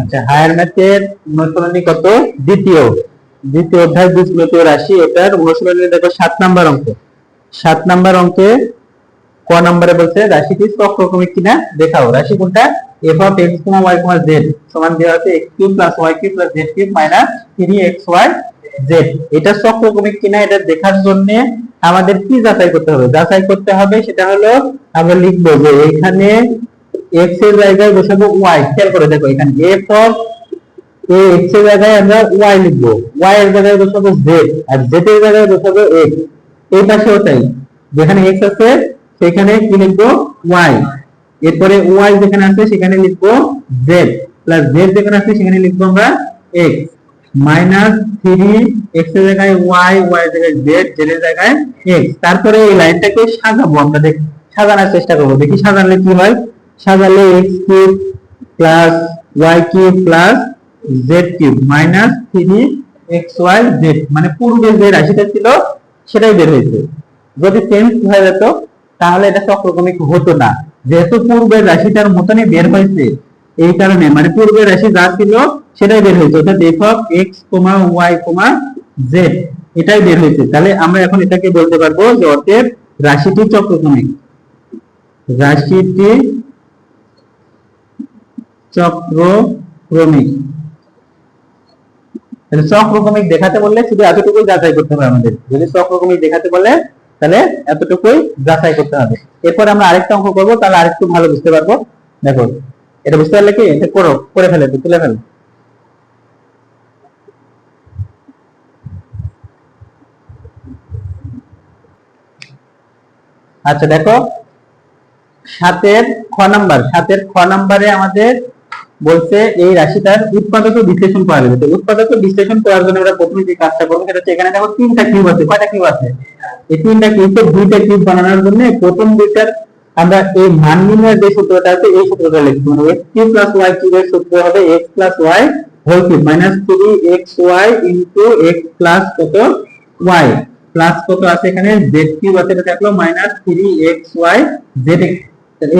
আচ্ছা, হায়ার ম্যাথের অনুশীলনী কত? দ্বিতীয় দ্বিতীয় অধ্যায় বীজগণিত রাশি, এটার অনুশীলনী দেখো 7 নাম্বার অঙ্ক। 7 নাম্বার অঙ্কে ক নম্বরে বলছে রাশিটি চক্রক্রমিক কিনা দেখাও। রাশি কোনটা? f of x, y, z সমান দেওয়া আছে x cube plus y cube plus z cube minus 3xy z। এটা চক্রক্রমিক কিনা এটা দেখার জন্য আমাদের কি যাচাই করতে হবে? যাচাই করতে হবে সেটা হলো আমরা লিখবো যে এখানে x এর জায়গায় বসাবো y। খেয়াল করে দেখো এখানে f of x এর জায়গায় আমরা y লিখবো, y এর জায়গায় বসাবো z, আর z এর জায়গায় বসাবো x। এই পাশেও তাই, যেখানে x আছে সেখানে কি লিখবো? y। এরপরে y যেখানে আছে সেখানে লিখবো z, প্লাস z যেখানে আছে সেখানে লিখবো আমরা x, মাইনাস 3x এর জায়গায় y, y এর জায়গায় z, z এর জায়গায় x। তারপরে এই লাইনটাকে সাজাবো, আমরা সাজানোর চেষ্টা করবো, দেখি সাজালে কি হয়। সাজালে x cube plus y cube plus z cube minus 3xy z, মানে পূর্বে যে রাশিটা ছিল সেটাই বের হয়েছে। যদি চেঞ্জ হয়ে যেত তাহলে এটা চক্রক্রমিক হতো না, যেহেতু পূর্বের রাশিটার মতনই বের হয়েছে এই কারণে, মানে পূর্বের রাশি যা ছিল সেটাই বের হয়েছে, অর্থাৎ f of x, y, z এটাই বের হয়েছে। তাহলে আমরা এখন এটাকে বলতে পারবো যে অতএব রাশিটি চক্রক্রমিক। রাশিটি চক্রক্রমিক। চক্রক্রমিক দেখাতে বললে শুধু এতটুকুই যাচাই করতে হবে আমাদের। যদি চক্রক্রমিক দেখাতে বলে তাহলে এতটুকুই যাচাই করতে হবে। এরপর আমরা আরেকটা অঙ্ক করবো, তাহলে আরেকটু ভালো বুঝতে পারবো। দেখো এটা বুঝতে পারলে কি, এটা করে ফেলে, তুলে ফেলো। আচ্ছা দেখো 7 খ নাম্বারে আমাদের বলছে এই রাশিটার উৎপাদক বিশ্লেষণ করা যাবে। তো উৎপাদক বিশ্লেষণ করার জন্য আমরা প্রথমে যে কাজটা করবো সেটা হচ্ছে, এখানে দেখো 3টা কিউব আছে। কয়টা কিউব আছে? এই 3টা কিউবকে 2টা কিউব বানানোর জন্য প্রথম দুইটার আমরা এই মান নির্ণয়ের যে সূত্রটা আছে এই সূত্রটা লিখবো। মানে x কিউব প্লাস y কিউবের সূত্র হবে x plus y whole cube minus 3xy into x plus কত y, প্লাস কত আছে এখানে z কিউব আছে, এটা থাকলো মাইনাস 3xy z।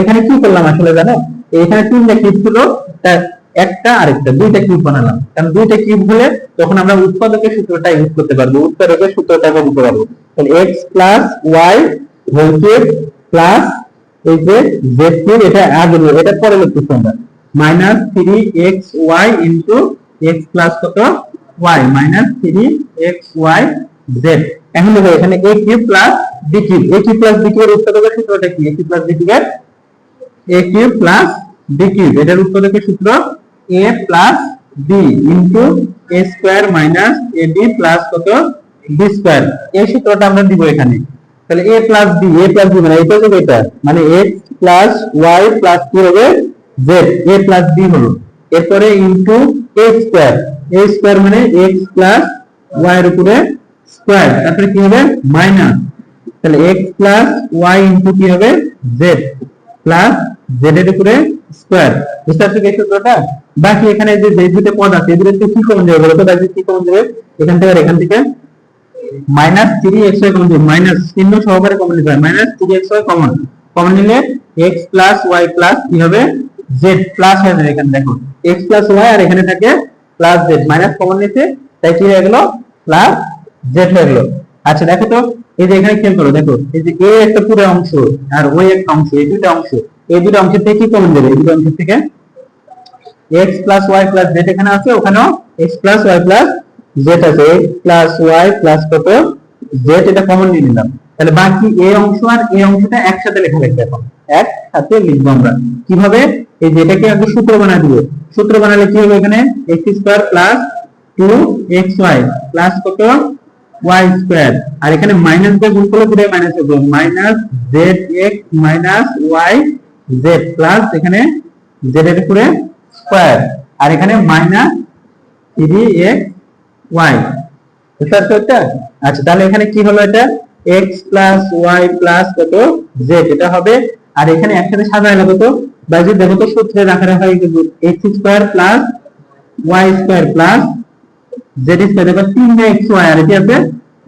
এখানে কি করলাম আসলে জানো? এখানে 3টা কিউব ছিল, তার একটা আরেকটা 2টা কিউব বানালাম, কারণ 2টা কিউব হলে তখন আমরা উৎপাদকের সূত্রটা ইউজ করতে পারবো, উৎপাদকের সূত্রটা ব্যবহার করতে পারবো। তাহলে x plus y whole cube plus এই যে z কিউব, এটা আগে এটা পরে লিখতেছি আমরা, minus 3xy into x plus কত y মাইনাস 3xy z। এখন দেখো এখানে a cube plus b cube, a cube plus b কিউবের উৎপাদকের সূত্রটা কি? a কিউব প্লাস b কিউবের a cube plus b cube, এটার উৎপাদকের সূত্র a plus b into a square minus ab plus কত b স্কয়ার। এই সূত্রটা আমরা দিব এখানে। তাহলে a প্লাস b মানে এটা হবে এটা, মানে x প্লাস y প্লাস কি হবে z, a প্লাস b হলো। এরপরে ইনটু a স্কয়ার মানে x প্লাস y এর উপরে স্কয়ার, তারপরে কি হবে মাইনাস, তাহলে x প্লাস y ইনটু কি হবে z প্লাস z এর উপরে স্কয়ার। বুঝতে পারছো এই সূত্রটা? বাকি এখানে যে দুটো পদ আছে এদের কি কমন যাবে বলো তো? বাকি কি কমন যাবে? এখান থেকে মাইনাস 3xy কমন যাবে, মাইনাস চিহ্ন সহকারে কমন নিতে হয়, মাইনাস 3xy কমন নিলে x প্লাস y প্লাস কি হবে z প্লাস হয়ে যাবে। এখানে দেখো x প্লাস y আর এখানে থাকে প্লাস z, মাইনাস কমন নিতে তাই কি হয়ে গেল প্লাস z হয়ে গেল। আচ্ছা দেখো তো এই যে এখানে খেয়াল করো, দেখো এই যে a একটা পুরো অংশ আর y একটা অংশ, এই দুটো অংশ, এই দুটো অংশ থেকে কি কমন যাবে? এই দুটো অংশ থেকে x plus y plus z এখানে আছে, ওখানেও x plus y plus z আছে, x প্লাস y প্লাস কত z, এটা কমন নিয়ে নিলাম। তাহলে বাকি a অংশ আর a অংশটা একসাথে লেখা লাগবে। এখন একসাথে লিখবো আমরা কিভাবে? এই যে এটাকে আগে সূত্র বানাই দিব। সূত্র বানালে কি হবে? এখানে x square plus 2xy plus কত y স্কয়ার, আর এখানে মাইনাস দিয়ে গুণ করলে পুরো মাইনাস হবে, minus zx minus y z plus এখানে z এর উপরে স্কয়ার, আর এখানে মাইনাস 3xy। বুঝতে পারছো এটা? আচ্ছা তাহলে এখানে কি হলো? এটা x প্লাস y প্লাস কত z এটা হবে, আর এখানে একসাথে সাজায় লাগো তো বাইরে দেখো তো সূত্রে রাখা হয় x square plus y square plus z square, এবার 3xy আর কি আছে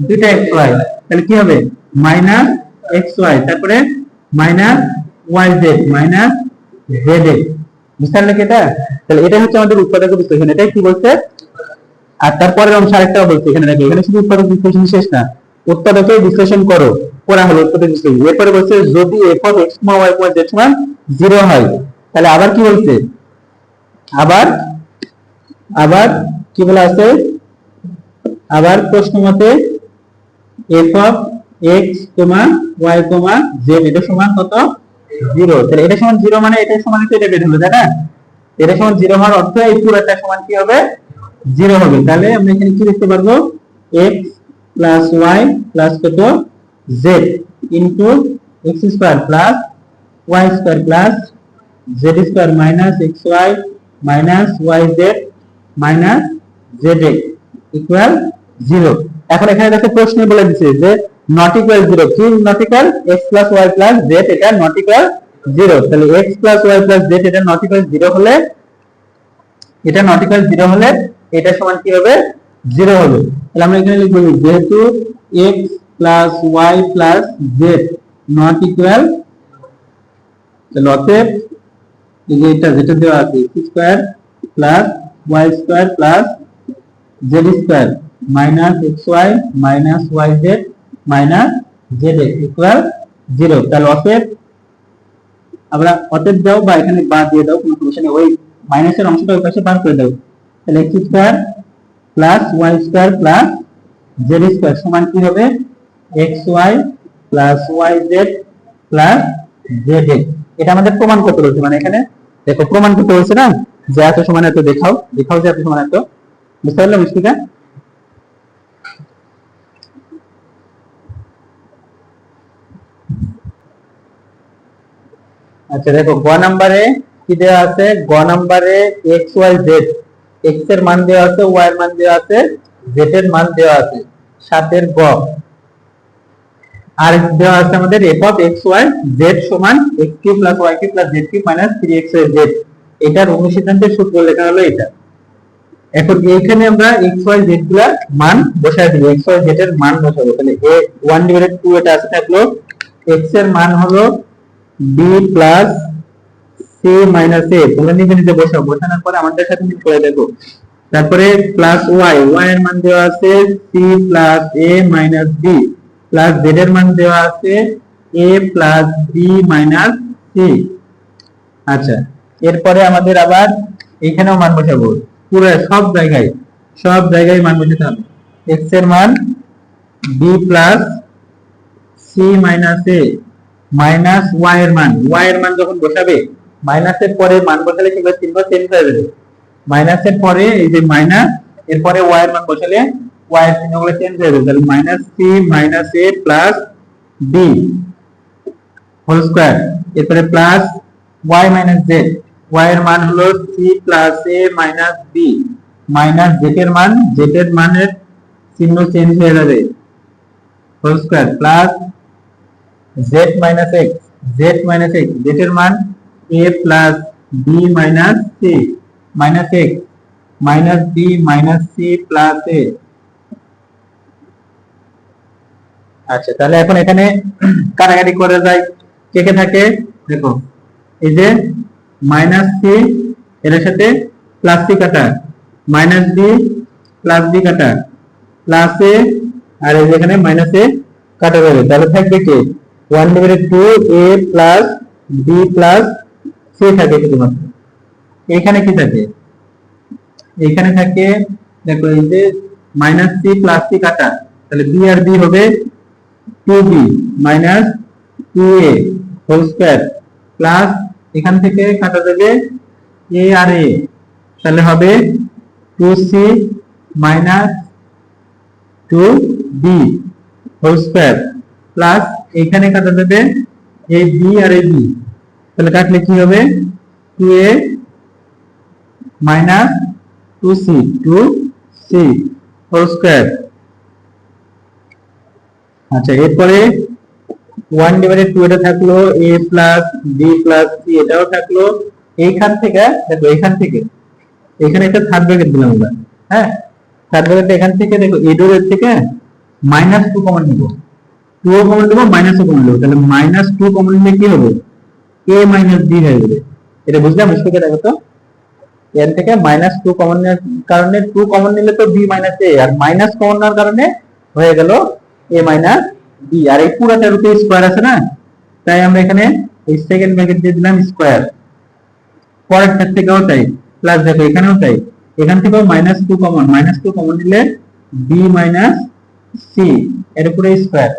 2xy, তাহলে কি হবে মাইনাস xy, তারপরে মাইনাস yz মাইনাস zx বুঝতে পারলে কি এটা? তাহলে এটা হচ্ছে আমাদের উৎপাদক বিশ্লেষণ। এটাই কি বলছে, আর তারপরে অংশ আরেকটা বলছে এখানে দেখো, এখানে শুধু উৎপাদক বিশ্লেষণ শেষ না, উৎপাদকে বিশ্লেষণ করো, করা হলো উৎপাদক বিশ্লেষণ। এরপরে বলছে যদি f of x, y, z সমান 0 হয়, তাহলে আবার কি বলছে, আবার আবার কি বলা আছে, আবার প্রশ্ন মতে f of x, y, z এটা সমান কত, 0। তাহলে এটা সমান 0 মানে এটা সমান তো এটা বের হলো, তাই না? এটা সমান 0 হওয়ার অর্থ এই পুরোটা সমান কি হবে, 0 হবে। তাহলে আমরা এখানে কি লিখতে পারবো, x প্লাস y প্লাস কত z into x square plus y square plus z square minus xy minus yz minus zx equal 0। এখন এখানে দেখো প্রশ্নে বলে দিয়েছে যে নট ইকুয়াল 0, কি not equal, x plus y plus z এটা নট ইকুয়াল 0। তাহলে x plus y plus z এটা নট ইকুয়াল 0 হলে, এটা নট ইকুয়াল 0 হলে এটা সমান কি হবে, 0 হবে। তাহলে আমরা এখানে লিখব যেহেতু x plus y plus z not equal, তাহলে অতএব এই যে এটা যেটা দেওয়া আছে x square plus y square plus z square minus xy minus yz minus zx equal 0। তাহলে অতএব আমরা অতএব দাও বা এখানে বাদ দিয়ে দাও, কোনো সমস্যা নেই, ওই মাইনাসের অংশটা ওই পাশে বার করে দাও। তাহলে x square plus y square plus z square সমান কি হবে, xy plus yz plus zx। এটা আমাদের প্রমাণ করতে বলছে, মানে এখানে দেখো প্রমাণ করতে বলছে না যে এত সমান এত, দেখাও দেখাও যে এত সমান এত। বুঝতে পারলে মিষ্টিকা? আচ্ছা দেখো গ নাম্বারে কি দেওয়া আছে, গ নাম্বারে x y z, x এর মান দেওয়া আছে, y এর মান দেওয়া আছে, z এর মান দেওয়া আছে 7 এর গ। আর দেওয়া আছে আমাদের f of x y z সমান x cube plus y cube plus z cube minus 3x y z। এটার অনুসিদ্ধান্তের সূত্র লেখা হলো এটা। এখন এইখানে আমরা x y z গুলার মান বসাই দিব, x y z এর মান বসাবো। তাহলে a 1/2 এটা আছে থাকলো, x এর মান হলো b plus c minus a, তোমরা নিজে নিজে বসাও, বসানোর পরে আমাদের সাথে মিল করে দেখো। তারপরে প্লাস y, y এর মান দেওয়া আছে c plus a minus b plus z এর মান দেওয়া আছে a plus b minus c। আচ্ছা এরপরে আমাদের আবার এখানেও মান বসাবো, পুরো সব জায়গায় মান বসাতে হবে। x এর মান b plus c minus a minus y এর মান যখন বসাবে, মাইনাসের পরে মান বসালে কি চিহ্ন চেঞ্জ হয়ে যাবে, মাইনাসের পরে এই যে মাইনাস, এরপরে y এর মান বসালে y এর চিহ্নগুলো চেঞ্জ হয়ে যাবে। তাহলে minus c minus a plus b whole square, এরপরে plus y minus z, y এর মান হলো c plus a minus b minus z এর মানের চিহ্ন চেঞ্জ হয়ে যাবে whole square plus z minus x, z এর মান a plus b minus c minus x minus b minus c plus a। আচ্ছা তাহলে এখন এখানে কাটাকাটি করা যায়, কে কে থাকে দেখো, এই যে মাইনাস c এর সাথে প্লাস c কাটা, মাইনাস b প্লাস b কাটা, প্লাস a আর এই যে এখানে মাইনাস a কাটা যাবে। তাহলে থাকবে কি 1/2 a plus b plus c থাকে শুধুমাত্র। এখানে কি থাকে, এখানে থাকে দেখো এই যে মাইনাস c প্লাস c কাটা, তাহলে b আর b হবে 2b minus 2a whole square plus এখান থেকে কাটা যাবে a আর a, তাহলে হবে 2c minus 2b whole square plus এখানে কাটা যাবে এই b আর এই b, তাহলে কাটলে কি হবে 2a minus 2c whole square. আচ্ছা এরপরে 1/2 এটা থাকলো, a plus b plus c এটাও থাকলো। এইখান থেকে দেখো, এখানে একটা থার্ড ব্র্যাকেট দিলাম আমরা, হ্যাঁ থার্ড ব্র্যাকেট এখান থেকে দেখো এই দূরের থেকে -2 কমন নিব, 2 কমন নেব, -2 কমন নেব, তাহলে -2 কমন নিলে কি হবে a মাইনাস b হয়ে যাবে। এটা বুঝলাম, মুশফিকা দেখো তো, এর থেকে -2 কমন নেওয়ার কারণে 2 কমন নিলে তো b - a, আর মাইনাস কমন নেওয়ার কারণে হয়ে গেল a - b, আর এই পুরোটার উপরে স্কয়ার আছে না, তাই আমরা এখানে এই সেকেন্ড ব্র্যাকেট দিয়ে দিলাম স্কয়ার। পরেরটার থেকেও তাই, প্লাস দেখো এখানেও তাই, এখান থেকেও -2 কমন, -2 কমন নিলে b - c এর উপরে স্কয়ার।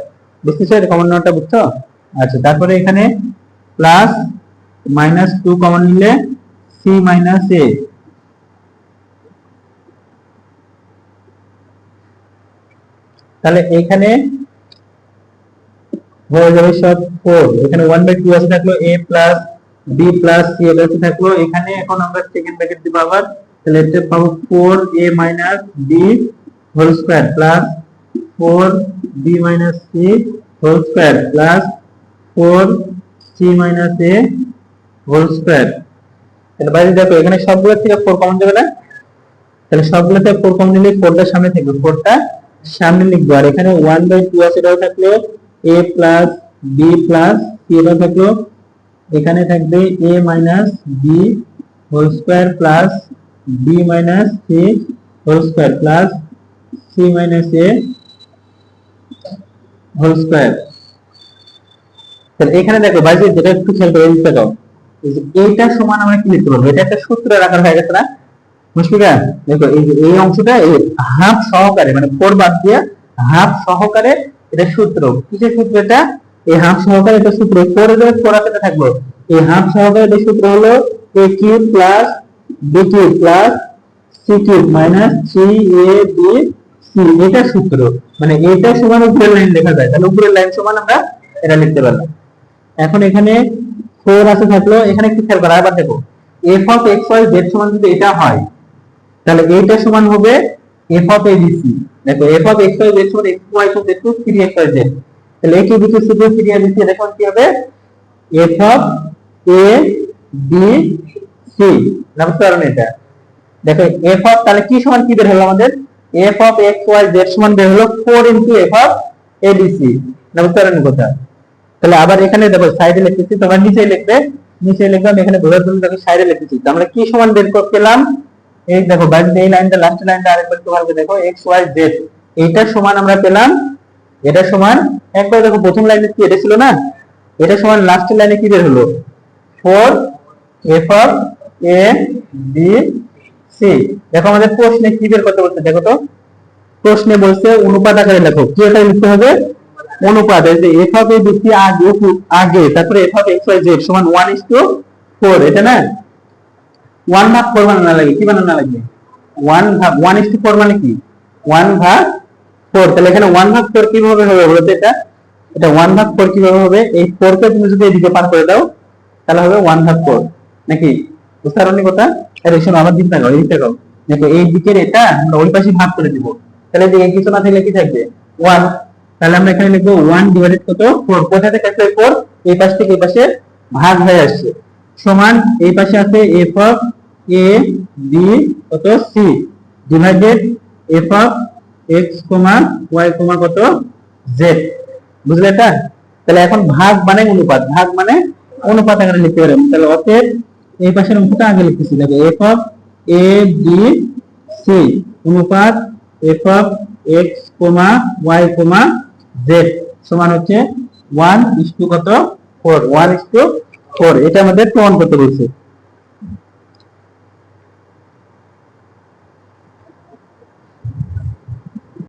বুঝতেছো এটা কমন নেওয়াটা, বুঝছো? আচ্ছা, তারপরে এখানে প্লাস -2 কমন নিলে c - a, তাহলে এখানে হয়ে যাবে সব 4, এখানে 1/2 আছে থাকলো, a plus b plus c এর আছে থাকলো, এখানে এখন আমরা সেকেন্ড ব্র্যাকেট দিব আবার, তাহলে এটা পাবো 4a minus b whole square plus 4b minus c whole square plus 4c minus a whole square. তাহলে বাইরে দেখো এখানে সবগুলো থেকে 4 কমন যাবে না, তাহলে সবগুলো থেকে 4 কমন নিলে 4টা সামনে থাকবে, 4টা সামনে লিখবো, আর এখানে 1/2 আছে এটাও থাকলো, a plus b plus c এটাও থাকলো, এখানে থাকবে a minus b whole square plus b minus c whole square plus c minus a whole square. তাহলে এখানে দেখো ভাই যেটা একটু খেয়াল করে দিতে দাও, এইটা সমান আমরা কি লিখতে পারবো, এটা একটা সূত্র রাখার হয়ে গেছে না মুশফিকা? দেখো এই যে এই অংশটা এই হাফ সহকারে, মানে 4 বাদ দিয়ে হাফ সহকারে, এটা সূত্র, কিসের সূত্র এটা? এই হাফ সহকারে এটা সূত্র, 4 এর 4 আকারে থাকলো, এই হাফ সহকারে এটা সূত্র হলো a cube plus b cube plus c cube minus 3ab c, এটা সূত্র, মানে এটা সমান উপরের লাইন লেখা যায়, তাহলে উপরের লাইন সমান আমরা এটা লিখতে পারলাম। এখন এখানে 4 আছে থাকলো, এখানে একটু খেয়াল করো, আবার দেখো f of x y z সমান যদি এটা হয়, তাহলে এইটা সমান হবে f অফ abc। দেখো f of x y z সমান x y z 3x y z, তাহলে a cube to c to 3abc, এটা সমান কি হবে f of a b c, নামতে পারো এটা। দেখো f অফ, তাহলে কি সমান কি বের হলো আমাদের, f of x y z সমান বের হলো 4 ইনটু f অফ abc, নামতে পারো কথা। তাহলে আবার এখানে দেখো সাইডে লিখতেছি, তোমরা নিচে লিখবে, নিচে লিখলাম, এখানে বোঝার জন্য দেখো সাইডে লিখতেছি, আমরা কি সমান বের করতে পেলাম, এই দেখো বাইরে এই লাইনটা, লাস্ট লাইনটা আরেকবার তোমাকে দেখো x y z, এইটা সমান আমরা পেলাম, এটা সমান একবার দেখো প্রথম লাইনে কি এটা ছিল না, এটা সমান লাস্ট লাইনে কি বের হলো 4 f of a b c। দেখো আমাদের প্রশ্নে কি বের করতে বলছে, দেখো তো প্রশ্নে বলছে অনুপাত আকারে লেখো, কি আকারে লিখতে হবে, অনুপাত, এই যে f of a b c আগে, তারপরে f of x y z সমান 1:4, এটা না 1 ভাগ 4 বানানো লাগে, কি বানানো লাগবে 1 ভাগ 1:4, মানে কি 1 ভাগ 4, তাহলে এখানে 1 ভাগ 4 কিভাবে হবে বলতে, এটা 1 ভাগ 4 কিভাবে হবে, এই 4 কে তুমি যদি এদিকে পার করে দাও তাহলে হবে 1 ভাগ 4, নাকি বুঝতে পারোনি কথা? আরে শোনো আমার দিকটা নাও, এই দিকটা নাও, দেখো এই দিকের এটা আমরা ওই পাশে ভাগ করে দিব, তাহলে যে এই কিছু না থাকলে কি থাকবে 1, তাহলে আমরা এখানে লিখবো 1 ডিভাইডেড কত 4, কোথা থেকে আসলে 4, এই পাশ থেকে এই পাশে ভাগ হয়ে আসছে, সমান এই পাশে আছে f অফ a b কত c divided f of x y কত z, বুঝলে এটা? তাহলে এখন ভাগ মানে অনুপাত, ভাগ মানে অনুপাত আকারে লিখতে পারবেন, তাহলে অতএব এই পাশের অংশটা আগে লিখতেছি, দেখো f of a b c অনুপাত f of x y z সমান হচ্ছে 1:4, 1:4, এটা আমাদের প্রমাণ করতে বলছে।